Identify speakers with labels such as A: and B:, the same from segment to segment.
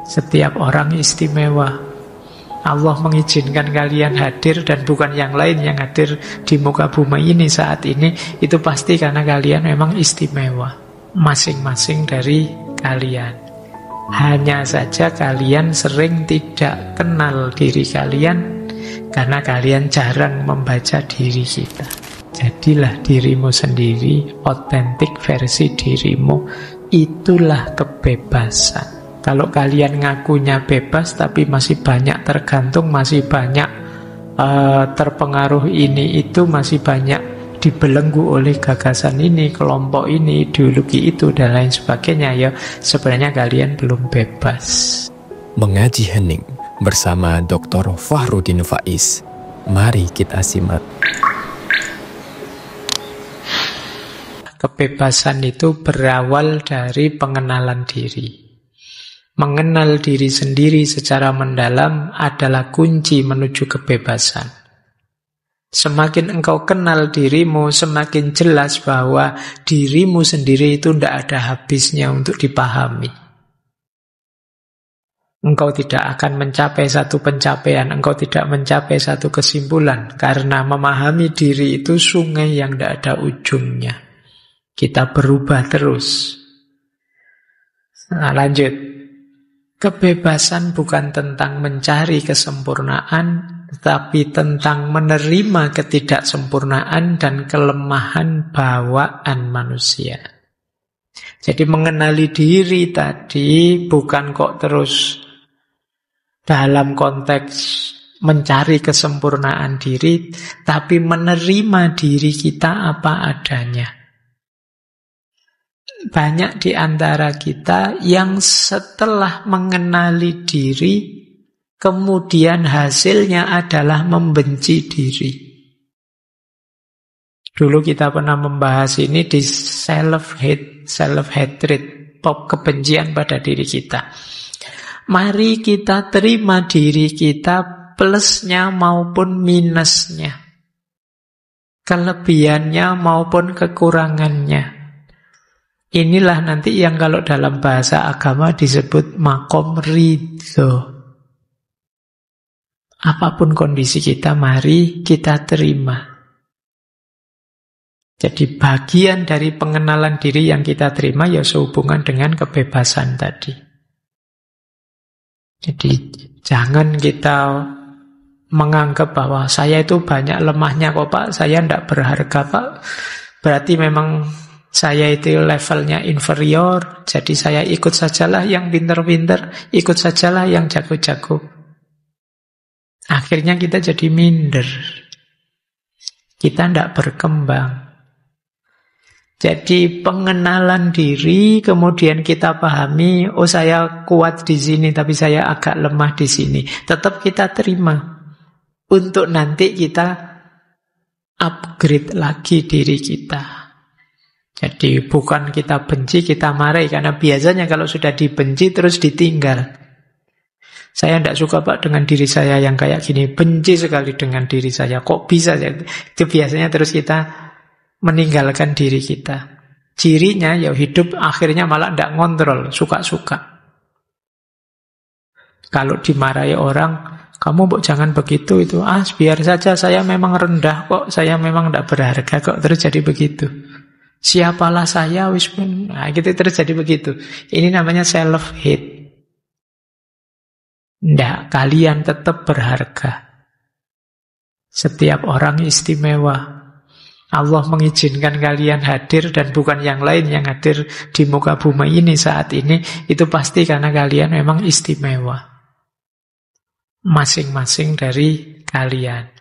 A: Setiap orang istimewa. Allah mengizinkan kalian hadir dan bukan yang lain yang hadir di muka bumi ini saat ini, itu pasti karena kalian memang istimewa, masing-masing dari kalian. Hanya saja kalian sering tidak kenal diri kalian karena kalian jarang membaca diri kita. Jadilah dirimu sendiri, otentik versi dirimu. Itulah kebebasan. Kalau kalian ngakunya bebas tapi masih banyak tergantung, masih banyak terpengaruh ini itu, masih banyak dibelenggu oleh gagasan ini, kelompok ini, ideologi itu, dan lain sebagainya, ya sebenarnya kalian belum bebas.
B: Mengaji hening bersama Dr. Fahrudin Faiz. Mari kita simak.
A: Kebebasan itu berawal dari pengenalan diri. Mengenal diri sendiri secara mendalam adalah kunci menuju kebebasan. Semakin engkau kenal dirimu, semakin jelas bahwa dirimu sendiri itu tidak ada habisnya untuk dipahami. Engkau tidak akan mencapai satu pencapaian, engkau tidak mencapai satu kesimpulan, karena memahami diri itu sungai yang tidak ada ujungnya. Kita berubah terus. Nah, lanjut. Kebebasan bukan tentang mencari kesempurnaan, tetapi tentang menerima ketidaksempurnaan dan kelemahan bawaan manusia. Jadi mengenali diri tadi bukan kok terus dalam konteks mencari kesempurnaan diri, tapi menerima diri kita apa adanya. Banyak di antara kita yang setelah mengenali diri, kemudian hasilnya adalah membenci diri. Dulu kita pernah membahas ini di self-hate, self-hatred, kebencian pada diri kita. Mari kita terima diri kita plusnya maupun minusnya, kelebihannya maupun kekurangannya. Inilah nanti yang kalau dalam bahasa agama disebut makom ridho. Apapun kondisi kita, mari kita terima. Jadi bagian dari pengenalan diri yang kita terima ya sehubungan dengan kebebasan tadi. Jadi jangan kita menganggap bahwa saya itu banyak lemahnya kok Pak, saya tidak berharga Pak. Berarti memang saya itu levelnya inferior, jadi saya ikut sajalah yang pinter-pinter, ikut sajalah yang jago-jago. Akhirnya kita jadi minder. Kita tidak berkembang. Jadi pengenalan diri, kemudian kita pahami, oh saya kuat di sini, tapi saya agak lemah di sini. Tetap kita terima. Untuk nanti kita upgrade lagi diri kita. Jadi bukan kita benci, kita marahi. Karena biasanya kalau sudah dibenci terus ditinggal. Saya tidak suka Pak dengan diri saya yang kayak gini. Benci sekali dengan diri saya. Kok bisa? Itu biasanya terus kita meninggalkan diri kita. Cirinya ya hidup akhirnya malah tidak ngontrol. Suka-suka. Kalau dimarahi orang, kamu jangan begitu itu. Biar saja saya memang rendah kok. Saya memang tidak berharga kok. Terus jadi begitu. Siapalah saya, nah, gitu terjadi begitu. Ini namanya self-hate. Tidak, kalian tetap berharga. Setiap orang istimewa. Allah mengizinkan kalian hadir dan bukan yang lain yang hadir di muka bumi ini saat ini, itu pasti karena kalian memang istimewa. Masing-masing dari kalian.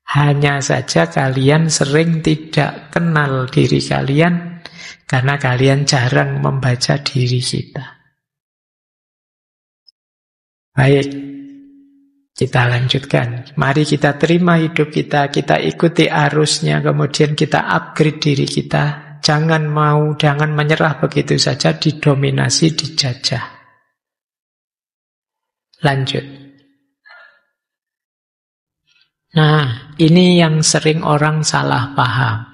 A: Hanya saja kalian sering tidak kenal diri kalian karena kalian jarang membaca diri kita. Baik, kita lanjutkan. Mari kita terima hidup kita, kita ikuti arusnya, kemudian kita upgrade diri kita. Jangan menyerah begitu saja, didominasi, dijajah. Lanjut. Nah, ini yang sering orang salah paham.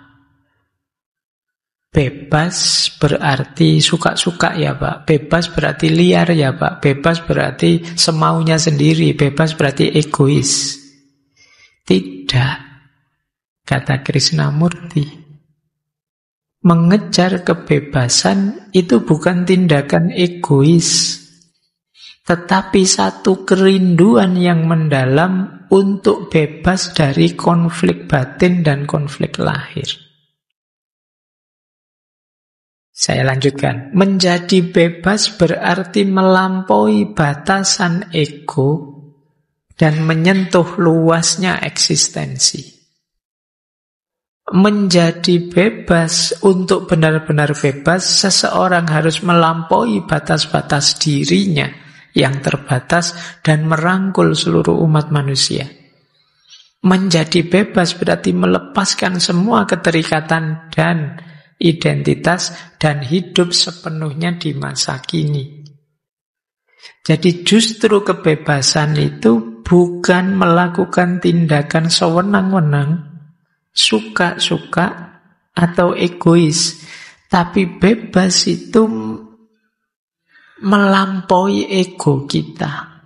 A: Bebas berarti suka-suka ya Pak. Bebas berarti liar ya Pak. Bebas berarti semaunya sendiri. Bebas berarti egois. Tidak, kata Krishnamurti. Mengejar kebebasan itu bukan tindakan egois, tetapi satu kerinduan yang mendalam untuk bebas dari konflik batin dan konflik lahir. Saya lanjutkan. Menjadi bebas berarti melampaui batasan ego dan menyentuh luasnya eksistensi. Menjadi bebas, untuk benar-benar bebas, seseorang harus melampaui batas-batas dirinya yang terbatas dan merangkul seluruh umat manusia. Menjadi bebas berarti melepaskan semua keterikatan dan identitas dan hidup sepenuhnya di masa kini. Jadi justru kebebasan itu bukan melakukan tindakan sewenang-wenang, suka-suka atau egois, tapi bebas itu melampaui ego kita.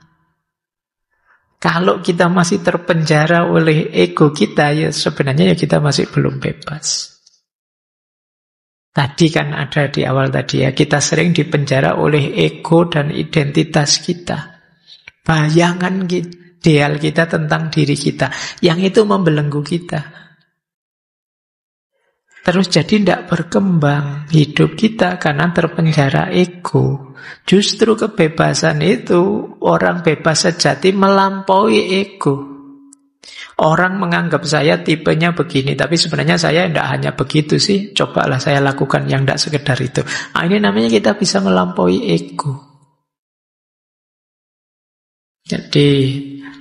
A: Kalau kita masih terpenjara oleh ego kita, ya sebenarnya ya kita masih belum bebas. Tadi kan ada di awal tadi ya, kita sering dipenjara oleh ego dan identitas kita. Bayangan ideal kita tentang diri kita, yang itu membelenggu kita. Terus jadi tidak berkembang hidup kita karena terpenjara ego. Justru kebebasan itu, orang bebas sejati melampaui ego. Orang menganggap saya tipenya begini, tapi sebenarnya saya tidak hanya begitu sih. Cobalah saya lakukan yang tidak sekedar itu. Nah, ini namanya kita bisa melampaui ego. Jadi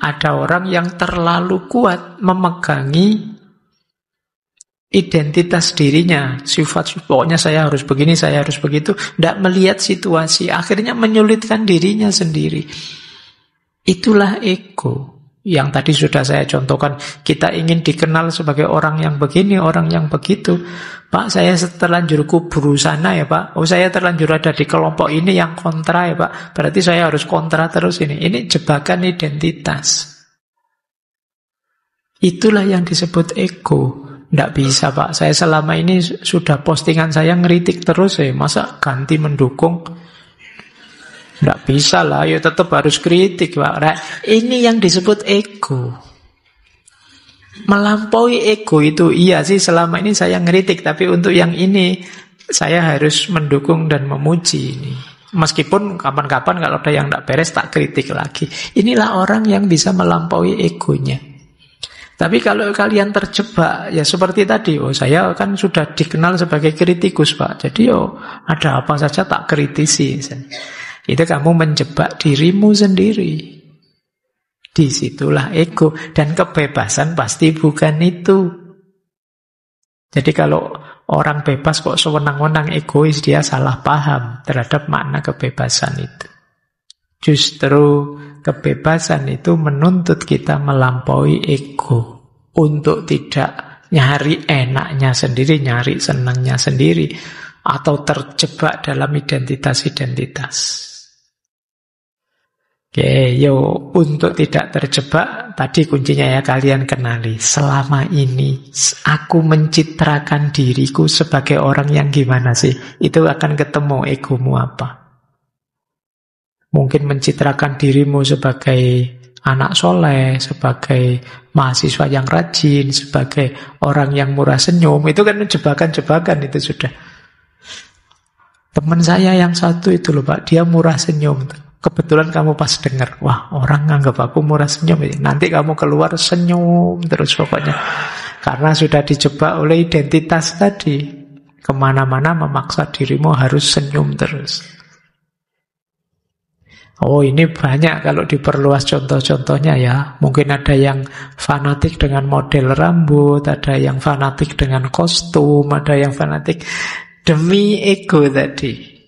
A: ada orang yang terlalu kuat memegangi identitas dirinya, sifat pokoknya saya harus begini, saya harus begitu, tidak melihat situasi, akhirnya menyulitkan dirinya sendiri. Itulah ego. Yang tadi sudah saya contohkan, kita ingin dikenal sebagai orang yang begini, orang yang begitu. Pak, saya terlanjur kubur sana ya Pak. Oh, saya terlanjur ada di kelompok ini yang kontra ya Pak. Berarti saya harus kontra terus ini. Ini jebakan identitas. Itulah yang disebut ego. Tidak bisa Pak, saya selama ini sudah postingan saya ngeritik terus ya. Masa ganti mendukung? Tidak bisa lah, ya tetap harus kritik Pak. Nah, ini yang disebut ego. Melampaui ego itu iya sih, selama ini saya ngeritik, tapi untuk yang ini saya harus mendukung dan memuji ini. Meskipun kapan-kapan kalau ada yang tidak beres tak kritik lagi. Inilah orang yang bisa melampaui egonya. Tapi kalau kalian terjebak, ya seperti tadi, oh saya kan sudah dikenal sebagai kritikus Pak, jadi ada apa saja tak kritisi. Itu kamu menjebak dirimu sendiri. Disitulah ego. Dan kebebasan pasti bukan itu. Jadi kalau orang bebas kok sewenang-wenang egois, dia salah paham terhadap makna kebebasan itu. Justru kebebasan itu menuntut kita melampaui ego. Untuk tidak nyari enaknya sendiri, nyari senangnya sendiri. Atau terjebak dalam identitas-identitas. Oke, untuk tidak terjebak, tadi kuncinya ya kalian kenali. Selama ini aku mencitrakan diriku sebagai orang yang gimana sih? Itu akan ketemu egomu apa. Mungkin mencitrakan dirimu sebagai anak soleh, sebagai mahasiswa yang rajin, sebagai orang yang murah senyum. Itu kan jebakan-jebakan itu sudah. Teman saya yang satu itu loh Pak, dia murah senyum tuh. Kebetulan kamu pas dengar, wah orang nganggap aku murah senyum, nanti kamu keluar senyum terus pokoknya. Karena sudah dijebak oleh identitas tadi. Kemana-mana memaksa dirimu harus senyum terus. Oh ini banyak kalau diperluas contoh-contohnya ya. Mungkin ada yang fanatik dengan model rambut, ada yang fanatik dengan kostum, ada yang fanatik demi ego tadi.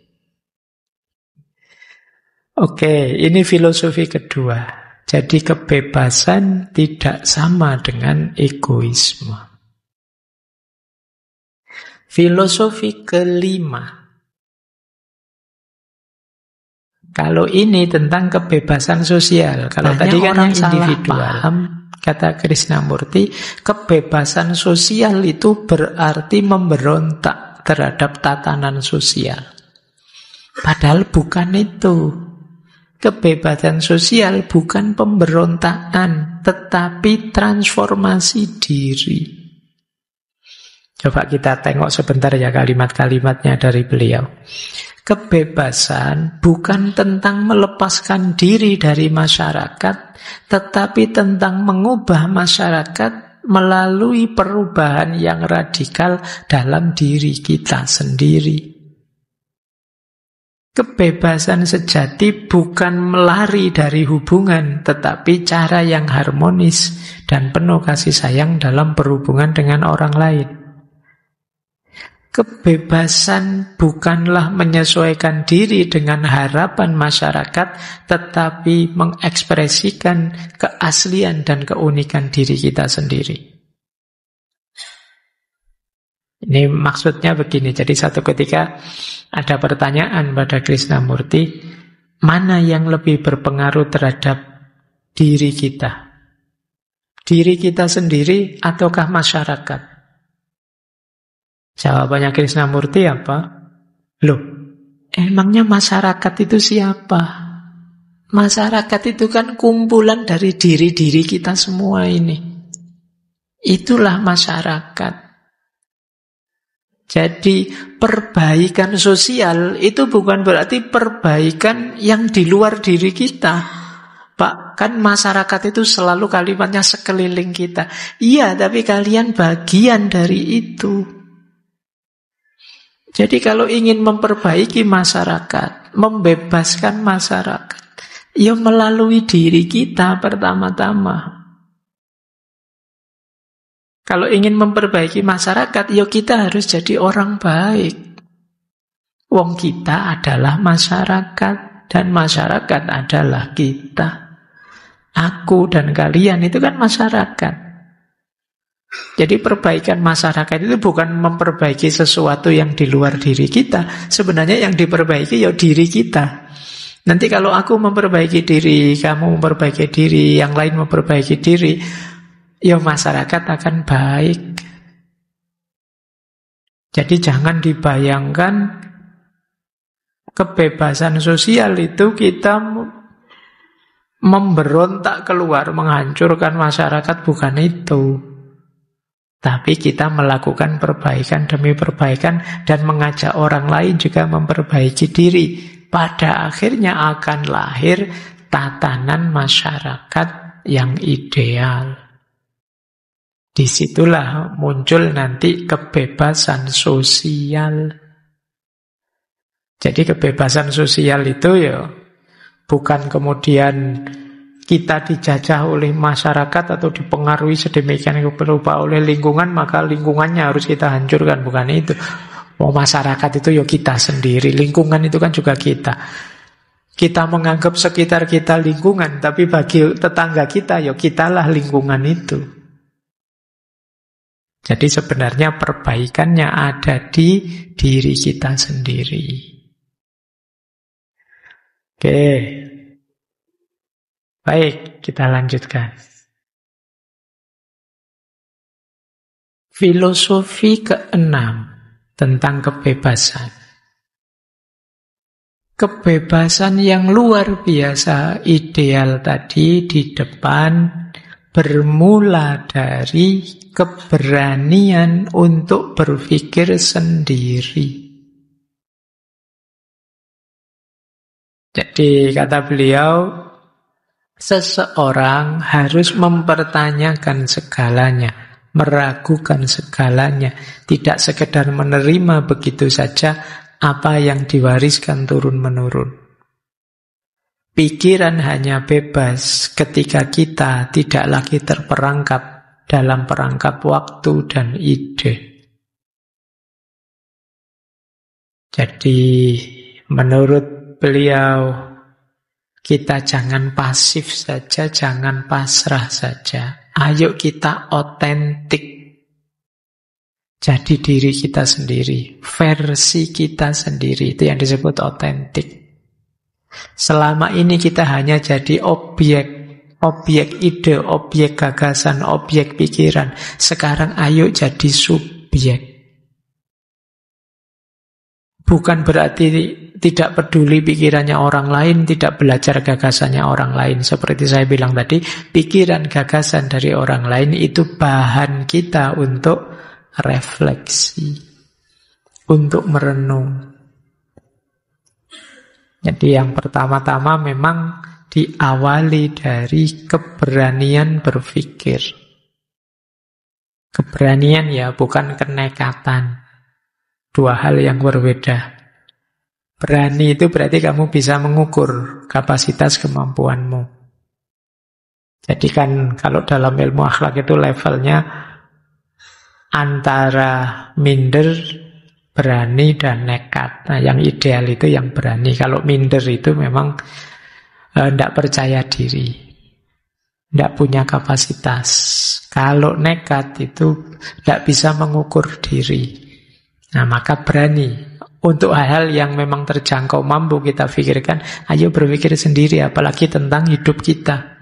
A: Oke, ini filosofi kedua. Jadi kebebasan tidak sama dengan egoisme. Filosofi kelima. Kalau ini tentang kebebasan sosial. Kalau tadi kan yang individual, kata Krishnamurti, kebebasan sosial itu berarti memberontak terhadap tatanan sosial. Padahal bukan itu. Kebebasan sosial bukan pemberontakan, tetapi transformasi diri. Coba kita tengok sebentar ya kalimat-kalimatnya dari beliau. Kebebasan bukan tentang melepaskan diri dari masyarakat, tetapi tentang mengubah masyarakat melalui perubahan yang radikal dalam diri kita sendiri. Kebebasan sejati bukan melari dari hubungan, tetapi cara yang harmonis dan penuh kasih sayang dalam berhubungan dengan orang lain. Kebebasan bukanlah menyesuaikan diri dengan harapan masyarakat, tetapi mengekspresikan keaslian dan keunikan diri kita sendiri. Ini maksudnya begini, jadi satu ketika ada pertanyaan pada Krishnamurti, mana yang lebih berpengaruh terhadap diri kita? Diri kita sendiri ataukah masyarakat? Jawabannya Krishnamurti apa? Loh, emangnya masyarakat itu siapa? Masyarakat itu kan kumpulan dari diri-diri kita semua ini. Itulah masyarakat. Jadi perbaikan sosial itu bukan berarti perbaikan yang di luar diri kita. Pak, kan masyarakat itu selalu kalimatnya sekeliling kita. Iya, tapi kalian bagian dari itu. Jadi kalau ingin memperbaiki masyarakat, membebaskan masyarakat, ya melalui diri kita pertama-tama. Kalau ingin memperbaiki masyarakat, ya kita harus jadi orang baik. Wong kita adalah masyarakat, dan masyarakat adalah kita. Aku dan kalian itu kan masyarakat. Jadi perbaikan masyarakat itu bukan memperbaiki sesuatu yang di luar diri kita. Sebenarnya yang diperbaiki ya diri kita. Nanti kalau aku memperbaiki diri, kamu memperbaiki diri, yang lain memperbaiki diri, ya masyarakat akan baik. Jadi jangan dibayangkan kebebasan sosial itu kita memberontak keluar, menghancurkan masyarakat, bukan itu. Tapi kita melakukan perbaikan demi perbaikan dan mengajak orang lain juga memperbaiki diri. Pada akhirnya akan lahir tatanan masyarakat yang ideal. Disitulah muncul nanti kebebasan sosial. Jadi kebebasan sosial itu ya bukan kemudian kita dijajah oleh masyarakat atau dipengaruhi sedemikian rupa oleh lingkungan, maka lingkungannya harus kita hancurkan. Bukan itu. Masyarakat itu ya kita sendiri, lingkungan itu kan juga kita. Kita menganggap sekitar kita lingkungan, tapi bagi tetangga kita ya kitalah lingkungan itu. Jadi sebenarnya perbaikannya ada di diri kita sendiri. Oke. Baik, kita lanjutkan. Filosofi keenam tentang kebebasan. Kebebasan yang luar biasa ideal tadi di depan bermula dari keberanian untuk berpikir sendiri. Jadi kata beliau, seseorang harus mempertanyakan segalanya, meragukan segalanya, tidak sekedar menerima begitu saja apa yang diwariskan turun-menurun. Pikiran hanya bebas ketika kita tidak lagi terperangkap dalam perangkap waktu dan ide. Jadi menurut beliau, kita jangan pasif saja, jangan pasrah saja. Ayo kita otentik. Jadi diri kita sendiri, versi kita sendiri, itu yang disebut otentik. Selama ini kita hanya jadi objek ide, objek gagasan, objek pikiran. Sekarang ayo jadi subjek. Bukan berarti tidak peduli pikirannya orang lain, tidak belajar gagasannya orang lain. Seperti saya bilang tadi, pikiran gagasan dari orang lain itu bahan kita untuk refleksi, untuk merenung. Jadi yang pertama-tama memang diawali dari keberanian berpikir. Keberanian ya, bukan kenekatan. Dua hal yang berbeda. Berani itu berarti kamu bisa mengukur kapasitas kemampuanmu. Jadi kan kalau dalam ilmu akhlak itu levelnya antara minder, berani, dan nekat. Nah, yang ideal itu yang berani. Kalau minder itu memang tidak percaya diri, tidak punya kapasitas. Kalau nekat itu tidak bisa mengukur diri. Nah, maka berani. Untuk hal-hal yang memang terjangkau mampu kita pikirkan, ayo berpikir sendiri, apalagi tentang hidup kita.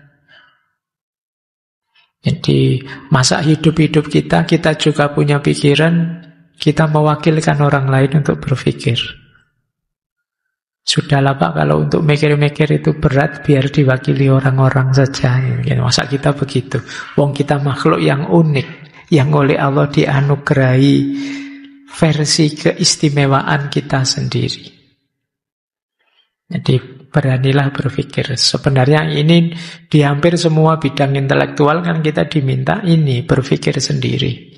A: Jadi masa hidup-hidup kita juga punya pikiran, kita mewakilkan orang lain untuk berpikir. Sudahlah Pak, kalau untuk mikir-mikir itu berat, biar diwakili orang-orang saja. Masa kita begitu? Wong kita makhluk yang unik, yang oleh Allah dianugerahi versi keistimewaan kita sendiri. Jadi beranilah berpikir. Sebenarnya ini di hampir semua bidang intelektual kan kita diminta ini, berpikir sendiri.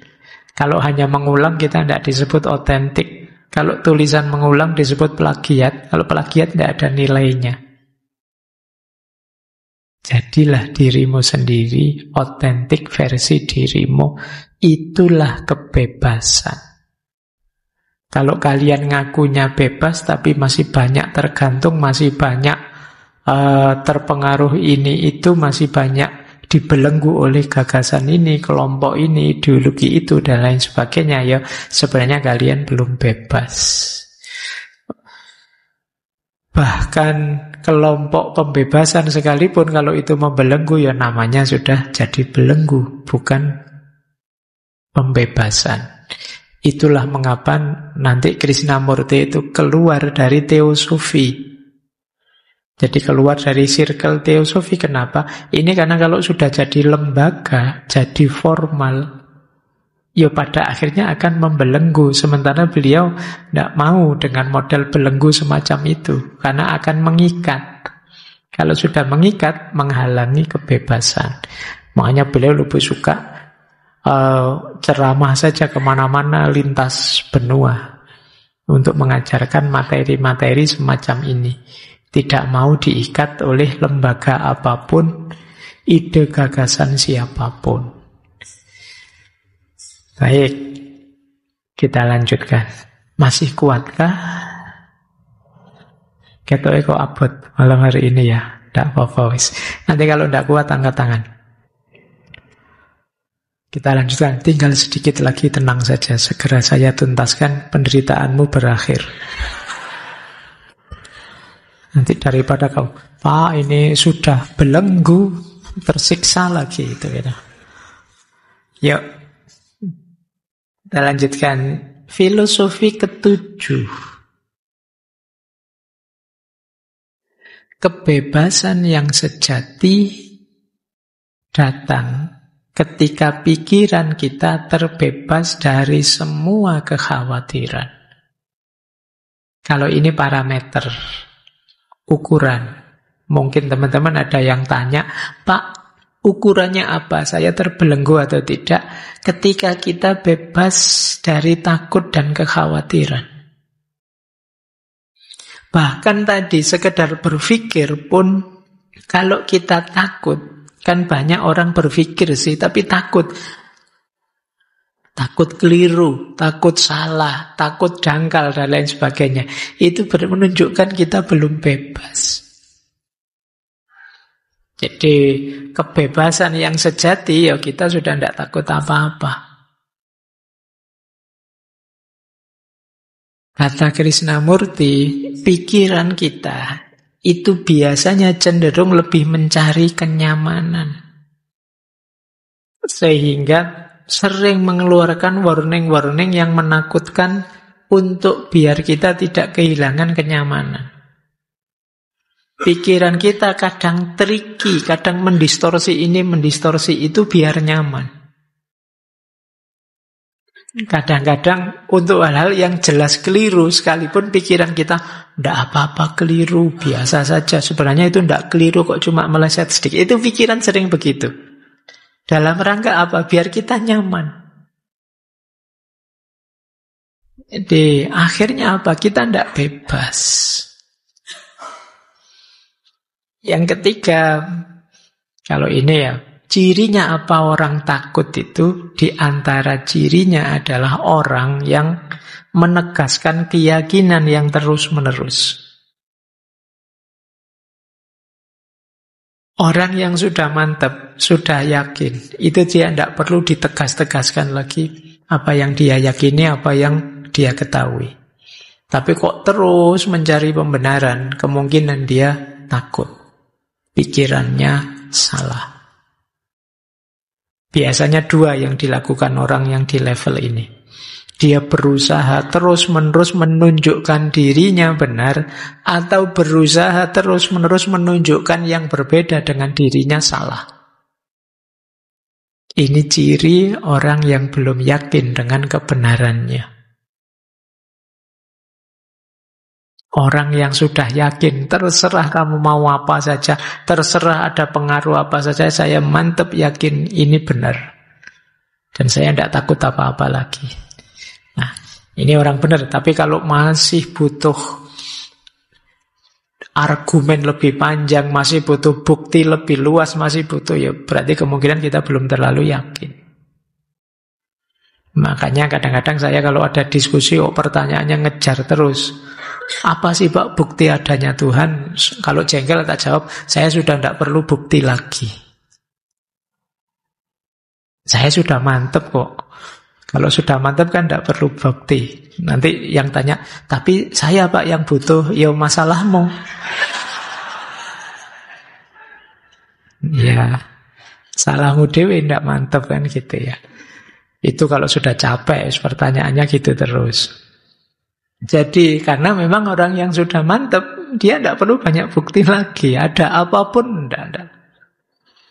A: Kalau hanya mengulang kita tidak disebut otentik. Kalau tulisan mengulang disebut plagiat. Kalau plagiat tidak ada nilainya. Jadilah dirimu sendiri, otentik versi dirimu. Itulah kebebasan. Kalau kalian ngakunya bebas tapi masih banyak tergantung, masih banyak terpengaruh ini itu, masih banyak dibelenggu oleh gagasan ini, kelompok ini, ideologi itu, dan lain sebagainya, ya sebenarnya kalian belum bebas. Bahkan kelompok pembebasan sekalipun kalau itu membelenggu, ya namanya sudah jadi belenggu, bukan pembebasan. Itulah mengapa nanti Krishnamurti itu keluar dari teosofi. Jadi keluar dari circle teosofi. Kenapa? Ini karena kalau sudah jadi lembaga, jadi formal, ya pada akhirnya akan membelenggu. Sementara beliau tidak mau dengan model belenggu semacam itu, karena akan mengikat. Kalau sudah mengikat, menghalangi kebebasan. Makanya beliau lebih suka ceramah saja kemana-mana lintas benua untuk mengajarkan materi-materi semacam ini. Tidak mau diikat oleh lembaga apapun, ide gagasan siapapun. Baik, kita lanjutkan. Masih kuatkah? Ketoknya kok abot malam hari ini ya. Tidak apa-apa wis. Nanti kalau tidak kuat angkat tangan. Kita lanjutkan, tinggal sedikit lagi, tenang saja. Segera saya tuntaskan, penderitaanmu berakhir. Nanti daripada kau, Pak ini sudah belenggu, tersiksa lagi itu ya. Yuk, kita lanjutkan filosofi ketujuh. Kebebasan yang sejati datang ketika pikiran kita terbebas dari semua kekhawatiran. Kalau ini parameter, ukuran. Mungkin teman-teman ada yang tanya, Pak, ukurannya apa? Saya terbelenggu atau tidak? Ketika kita bebas dari takut dan kekhawatiran. Bahkan tadi sekedar berpikir pun, kalau kita takut, kan banyak orang berpikir sih, tapi takut. Takut keliru, takut salah, takut dangkal, dan lain sebagainya. Itu menunjukkan kita belum bebas. Jadi kebebasan yang sejati, ya kita sudah tidak takut apa-apa. Kata Krishnamurti, pikiran kita itu biasanya cenderung lebih mencari kenyamanan. Sehingga sering mengeluarkan warning-warning yang menakutkan untuk biar kita tidak kehilangan kenyamanan. Pikiran kita kadang tricky, kadang mendistorsi ini, mendistorsi itu biar nyaman. Kadang-kadang untuk hal-hal yang jelas keliru, sekalipun pikiran kita tidak apa-apa keliru, biasa saja. Sebenarnya itu tidak keliru kok, cuma meleset sedikit. Itu pikiran sering begitu. Dalam rangka apa? Biar kita nyaman. Jadi akhirnya apa? Kita tidak bebas. Yang ketiga, kalau ini ya, cirinya apa orang takut itu? Di antara cirinya adalah orang yang menegaskan keyakinan yang terus-menerus. Orang yang sudah mantap, sudah yakin, itu dia tidak perlu ditegas-tegaskan lagi apa yang dia yakini, apa yang dia ketahui. Tapi kok terus mencari pembenaran, kemungkinan dia takut. Pikirannya salah. Biasanya dua yang dilakukan orang yang di level ini. Dia berusaha terus-menerus menunjukkan dirinya benar, atau berusaha terus-menerus menunjukkan yang berbeda dengan dirinya salah. Ini ciri orang yang belum yakin dengan kebenarannya. Orang yang sudah yakin, terserah kamu mau apa saja, terserah ada pengaruh apa saja, saya mantap yakin ini benar. Dan saya tidak takut apa-apa lagi. Nah, ini orang benar. Tapi kalau masih butuh argumen lebih panjang, masih butuh bukti lebih luas, masih butuh, ya berarti kemungkinan kita belum terlalu yakin. Makanya kadang-kadang saya kalau ada diskusi, pertanyaannya ngejar terus. Apa sih Pak bukti adanya Tuhan? Kalau jengkel tak jawab, saya sudah tidak perlu bukti lagi. Saya sudah mantep kok. Kalau sudah mantep kan tidak perlu bukti. Nanti yang tanya, tapi saya Pak yang butuh, ya masalahmu. Ya, salahmu dewe tidak mantep kan gitu ya. Itu kalau sudah capek, pertanyaannya gitu terus. Jadi karena memang orang yang sudah mantap, dia tidak perlu banyak bukti lagi. Ada apapun, tidak.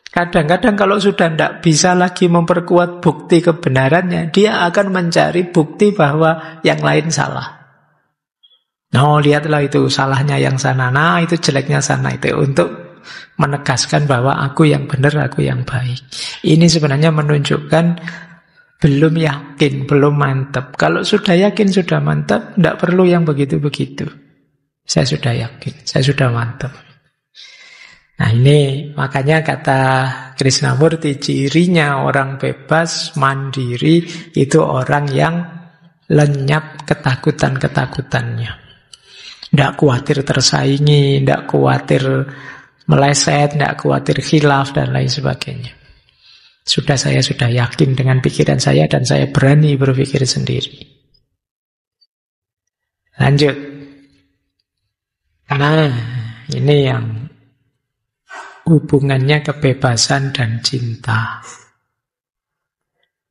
A: Kadang-kadang kalau sudah tidak bisa lagi memperkuat bukti kebenarannya, dia akan mencari bukti bahwa yang lain salah. Nah, lihatlah itu salahnya yang sana, nah itu jeleknya sana, itu untuk menegaskan bahwa aku yang benar, aku yang baik. Ini sebenarnya menunjukkan belum yakin, belum mantap. Kalau sudah yakin, sudah mantap, tidak perlu yang begitu-begitu. Saya sudah yakin, saya sudah mantap. Nah ini makanya kata Krishnamurti, cirinya orang bebas, mandiri, itu orang yang lenyap ketakutan-ketakutannya. Tidak khawatir tersaingi, tidak khawatir meleset, tidak khawatir khilaf, dan lain sebagainya. Saya sudah yakin dengan pikiran saya dan saya berani berpikir sendiri. Lanjut. Nah, ini yang hubungannya kebebasan dan cinta.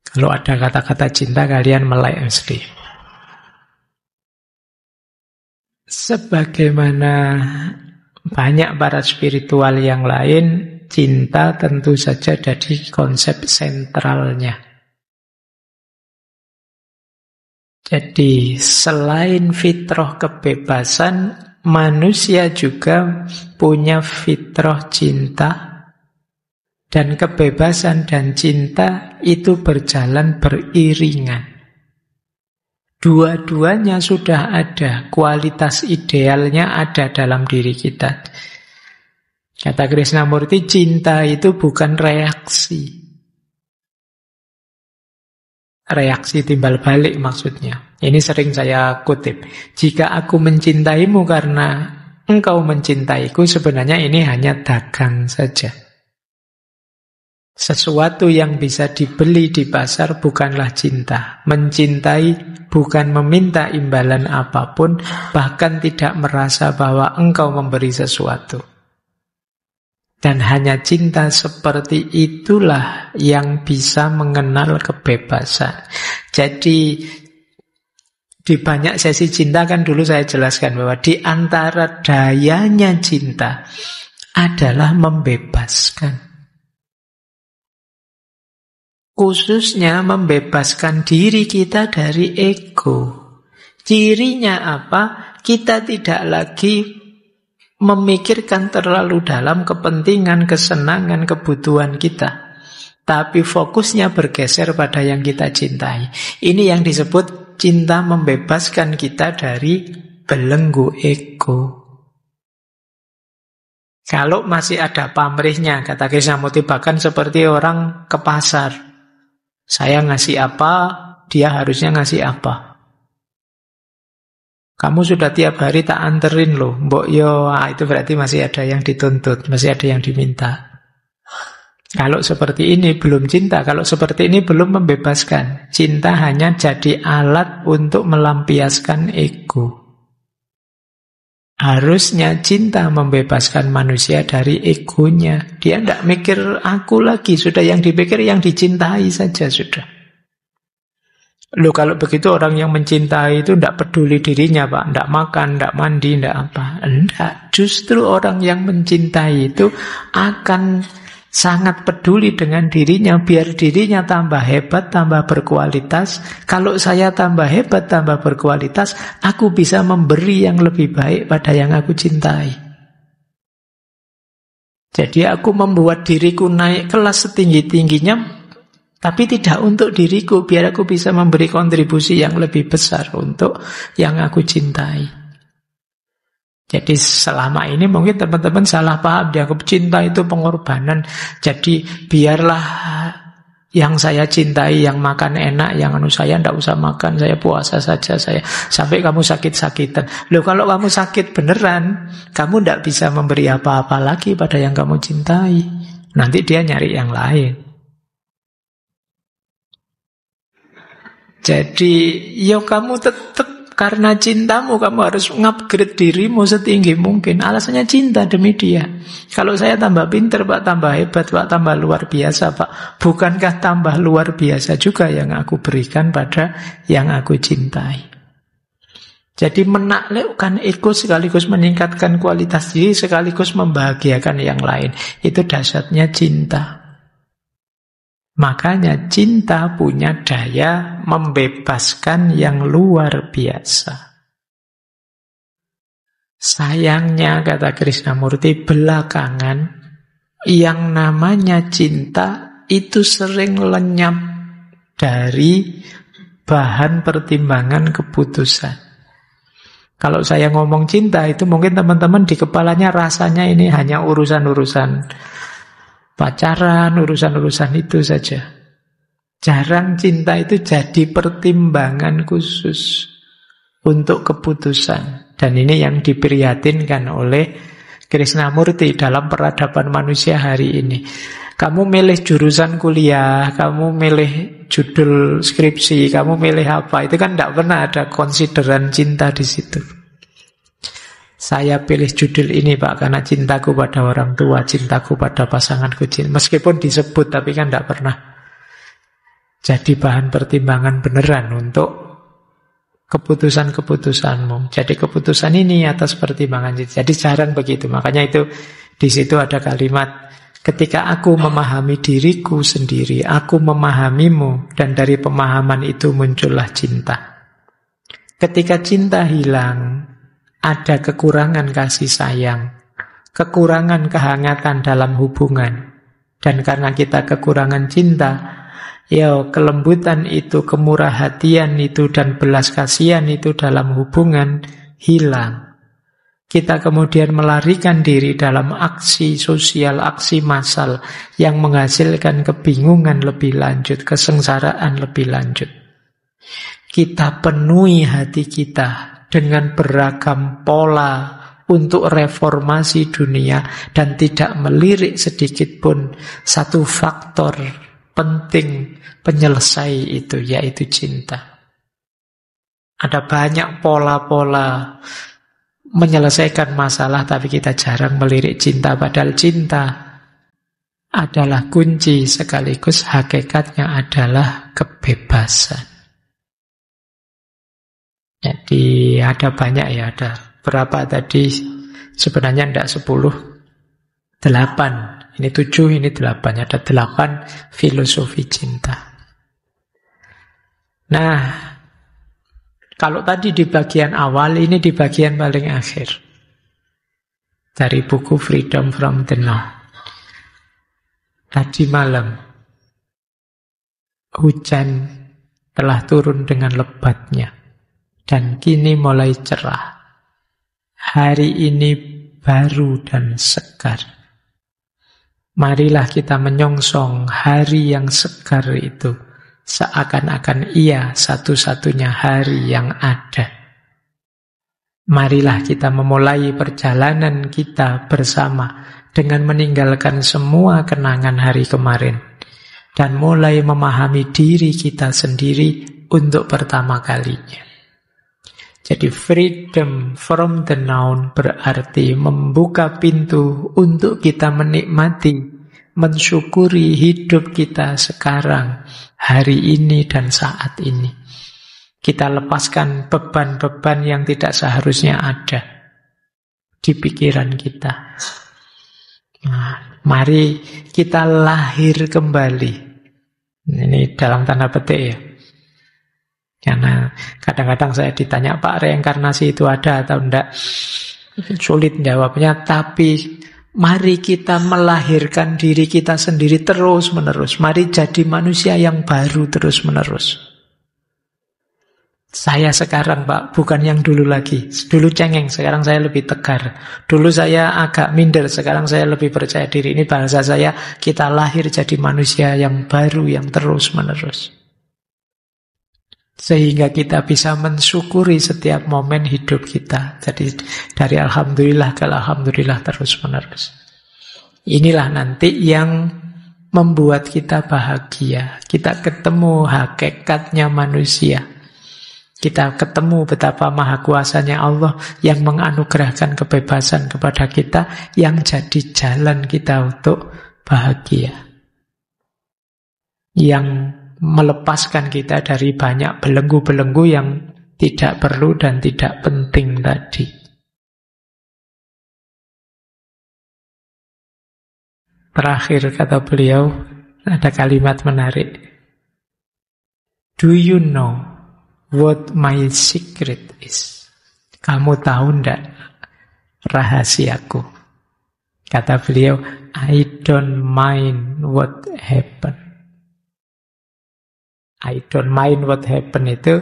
A: Kalau ada kata-kata cinta, kalian melek mesti. Sebagaimana banyak para spiritual yang lain, cinta tentu saja jadi konsep sentralnya. Jadi selain fitrah kebebasan, manusia juga punya fitrah cinta. Dan kebebasan dan cinta itu berjalan beriringan. Dua-duanya sudah ada, kualitas idealnya ada dalam diri kita. Kata Krishnamurti, cinta itu bukan reaksi. Reaksi timbal balik maksudnya. Ini sering saya kutip. Jika aku mencintaimu karena engkau mencintaiku, sebenarnya ini hanya dagang saja. Sesuatu yang bisa dibeli di pasar bukanlah cinta. Mencintai bukan meminta imbalan apapun, bahkan tidak merasa bahwa engkau memberi sesuatu. Dan hanya cinta seperti itulah yang bisa mengenal kebebasan. Jadi di banyak sesi cinta kan dulu saya jelaskan bahwa di antara dayanya cinta adalah membebaskan. Khususnya membebaskan diri kita dari ego. Cirinya apa? Kita tidak lagi memikirkan terlalu dalam kepentingan, kesenangan, kebutuhan kita. Tapi fokusnya bergeser pada yang kita cintai. Ini yang disebut cinta membebaskan kita dari belenggu ego. Kalau masih ada pamrihnya, kata Krishnamurti, bahkan seperti orang ke pasar. Saya ngasih apa, dia harusnya ngasih apa. Kamu sudah tiap hari tak anterin loh, mbok yo, itu berarti masih ada yang dituntut, masih ada yang diminta. Kalau seperti ini belum cinta, kalau seperti ini belum membebaskan. Cinta hanya jadi alat untuk melampiaskan ego. Harusnya cinta membebaskan manusia dari egonya. Dia tidak mikir aku lagi, sudah yang dipikir yang dicintai saja sudah. Loh kalau begitu orang yang mencintai itu tidak peduli dirinya Pak, tidak makan, tidak mandi, tidak apa. Tidak, justru orang yang mencintai itu akan sangat peduli dengan dirinya, biar dirinya tambah hebat, tambah berkualitas. Kalau saya tambah hebat, tambah berkualitas, aku bisa memberi yang lebih baik pada yang aku cintai. Jadi aku membuat diriku naik kelas setinggi-tingginya, tapi tidak untuk diriku, biar aku bisa memberi kontribusi yang lebih besar untuk yang aku cintai. Jadi selama ini mungkin teman-teman salah paham, dianggap cinta itu pengorbanan. Jadi biarlah yang saya cintai, yang makan enak, yang saya tidak usah makan, saya puasa saja, saya sampai kamu sakit-sakitan. Loh kalau kamu sakit beneran, kamu tidak bisa memberi apa-apa lagi pada yang kamu cintai. Nanti dia nyari yang lain. Jadi ya kamu tetap karena cintamu kamu harus mengupgrade dirimu setinggi mungkin. Alasannya cinta demi dia. Kalau saya tambah pinter Pak, tambah hebat Pak, tambah luar biasa Pak, bukankah tambah luar biasa juga yang aku berikan pada yang aku cintai? Jadi menaklukkan ego sekaligus meningkatkan kualitas diri, sekaligus membahagiakan yang lain. Itu dahsyatnya cinta. Makanya cinta punya daya membebaskan yang luar biasa. Sayangnya, kata Krishnamurti, belakangan yang namanya cinta itu sering lenyap dari bahan pertimbangan keputusan. Kalau saya ngomong cinta itu mungkin teman-teman di kepalanya rasanya ini hanya urusan-urusan pacaran, urusan-urusan itu saja. Jarang cinta itu jadi pertimbangan khusus untuk keputusan. Dan ini yang diprihatinkan oleh Krishnamurti dalam peradaban manusia hari ini. Kamu milih jurusan kuliah, kamu milih judul skripsi, kamu milih apa, itu kan tidak pernah ada konsideran cinta di situ. Saya pilih judul ini Pak karena cintaku pada orang tua, cintaku pada pasanganku. Meskipun disebut tapi kan tidak pernah jadi bahan pertimbangan beneran untuk keputusan-keputusanmu. Jadi keputusan ini atas pertimbangan. Jadi jarang begitu. Makanya itu di situ ada kalimat, ketika aku memahami diriku sendiri, aku memahamimu, dan dari pemahaman itu muncullah cinta. Ketika cinta hilang, ada kekurangan kasih sayang, kekurangan kehangatan dalam hubungan. Dan karena kita kekurangan cinta, ya kelembutan itu, kemurah hatian itu, dan belas kasihan itu dalam hubungan hilang. Kita kemudian melarikan diri dalam aksi sosial, aksi massal yang menghasilkan kebingungan lebih lanjut, kesengsaraan lebih lanjut. Kita penuhi hati kita dengan beragam pola untuk reformasi dunia dan tidak melirik sedikit pun satu faktor penting penyelesai itu, yaitu cinta. Ada banyak pola-pola menyelesaikan masalah, tapi kita jarang melirik cinta, padahal cinta adalah kunci sekaligus hakikatnya adalah kebebasan. Jadi ada banyak ya, ada berapa tadi? Sebenarnya tidak 10, 8. Ini 7, ini 8. Ada 8 filosofi cinta. Nah, kalau tadi di bagian awal, ini di bagian paling akhir. Dari buku Freedom from the Now. Tadi malam, hujan telah turun dengan lebatnya. Dan kini mulai cerah. Hari ini baru dan segar. Marilah kita menyongsong hari yang segar itu, seakan-akan ia satu-satunya hari yang ada. Marilah kita memulai perjalanan kita bersama dengan meninggalkan semua kenangan hari kemarin dan mulai memahami diri kita sendiri untuk pertama kalinya. Jadi freedom from the noun berarti membuka pintu untuk kita menikmati, mensyukuri hidup kita sekarang, hari ini dan saat ini. Kita lepaskan beban-beban yang tidak seharusnya ada di pikiran kita. Nah, mari kita lahir kembali. Ini dalam tanda petik ya. Karena kadang-kadang saya ditanya, Pak, reinkarnasi itu ada atau enggak? Sulit jawabnya, tapi mari kita melahirkan diri kita sendiri terus-menerus. Mari jadi manusia yang baru terus-menerus. Saya sekarang, Pak, bukan yang dulu lagi. Dulu cengeng, sekarang saya lebih tegar. Dulu saya agak minder, sekarang saya lebih percaya diri. Ini bahasa saya, kita lahir jadi manusia yang baru, yang terus-menerus. Sehingga kita bisa mensyukuri setiap momen hidup kita. Jadi dari alhamdulillah ke alhamdulillah terus-menerus. Inilah nanti yang membuat kita bahagia. Kita ketemu hakikatnya manusia. Kita ketemu betapa maha kuasanya Allah yang menganugerahkan kebebasan kepada kita, yang jadi jalan kita untuk bahagia. Yang melepaskan kita dari banyak belenggu-belenggu yang tidak perlu dan tidak penting tadi. Terakhir kata beliau, ada kalimat menarik. Do you know what my secret is? Kamu tahu enggak rahasiaku? Kata beliau, I don't mind what happened. I don't mind what happened itu,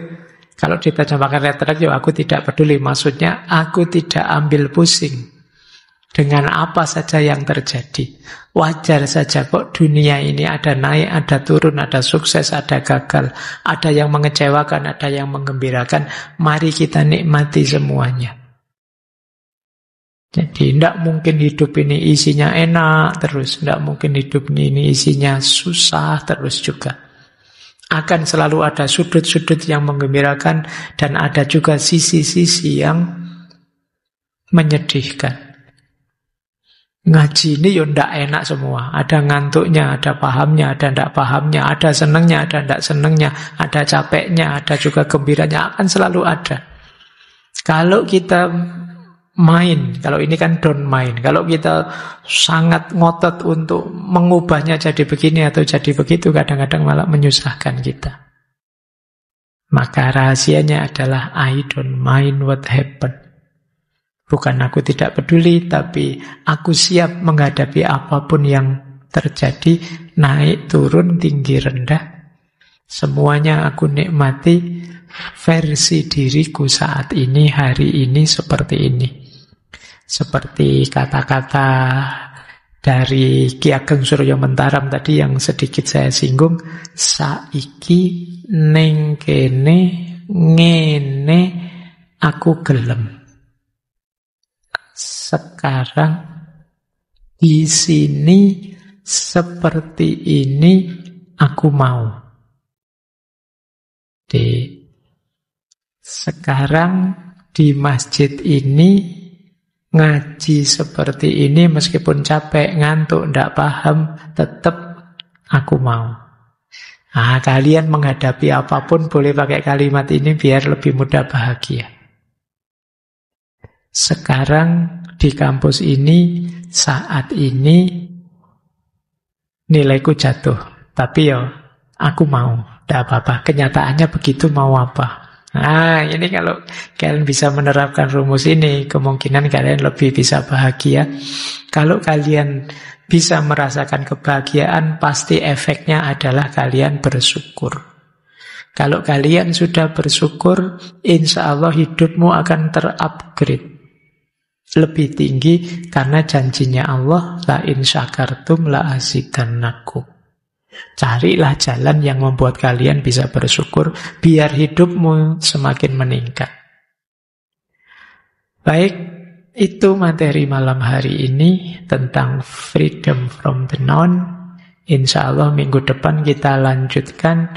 A: kalau diterjemahkan literal, aku tidak peduli. Maksudnya, aku tidak ambil pusing dengan apa saja yang terjadi. Wajar saja kok dunia ini ada naik, ada turun, ada sukses, ada gagal. Ada yang mengecewakan, ada yang menggembirakan. Mari kita nikmati semuanya. Jadi tidak mungkin hidup ini isinya enak terus. Tidak mungkin hidup ini isinya susah terus juga. Akan selalu ada sudut-sudut yang menggembirakan dan ada juga sisi-sisi yang menyedihkan. Ngaji ini ya ndak enak semua. Ada ngantuknya, ada pahamnya, ada ndak pahamnya, ada senengnya, ada ndak senengnya, ada capeknya, ada juga gembiranya, akan selalu ada. Kalau kita main, kalau ini kan don't mind. Kalau kita sangat ngotot untuk mengubahnya jadi begini atau jadi begitu, kadang-kadang malah menyusahkan kita. Maka rahasianya adalah I don't mind what happened. Bukan aku tidak peduli, tapi aku siap menghadapi apapun yang terjadi, naik, turun, tinggi, rendah. Semuanya aku nikmati versi diriku saat ini, hari ini, seperti ini. Seperti kata-kata dari Ki Ageng Surya Mentaram tadi yang sedikit saya singgung, saiki ning kene ngene aku gelem. sekarang di sini seperti ini aku mau. Sekarang di masjid ini ngaji seperti ini, meskipun capek, ngantuk, ndak paham, tetap aku mau. Nah, kalian menghadapi apapun boleh pakai kalimat ini biar lebih mudah bahagia. Sekarang di kampus ini, saat ini nilaiku jatuh, tapi ya aku mau, ndak apa-apa. Kenyataannya begitu, mau apa? Nah, ini kalau kalian bisa menerapkan rumus ini, kemungkinan kalian lebih bisa bahagia. Kalau kalian bisa merasakan kebahagiaan, pasti efeknya adalah kalian bersyukur. Kalau kalian sudah bersyukur, insya Allah hidupmu akan terupgrade lebih tinggi, karena janjinya Allah, la in syakartum la azidannakum. Carilah jalan yang membuat kalian bisa bersyukur, biar hidupmu semakin meningkat. Baik, itu materi malam hari ini tentang freedom from the known. Insya Allah minggu depan kita lanjutkan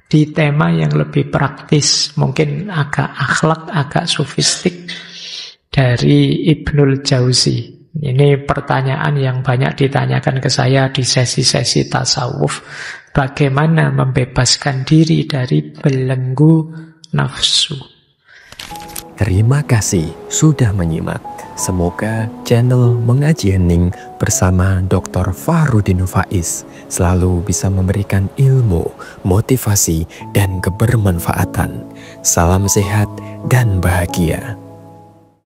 A: di tema yang lebih praktis, mungkin agak akhlak, agak sofistik, dari Ibnul Jauzi. Ini pertanyaan yang banyak ditanyakan ke saya di sesi-sesi tasawuf. Bagaimana membebaskan diri dari belenggu nafsu?
B: Terima kasih sudah menyimak. Semoga channel Mengaji Hening bersama Dr. Fahrudin Faiz selalu bisa memberikan ilmu, motivasi, dan kebermanfaatan. Salam sehat dan bahagia.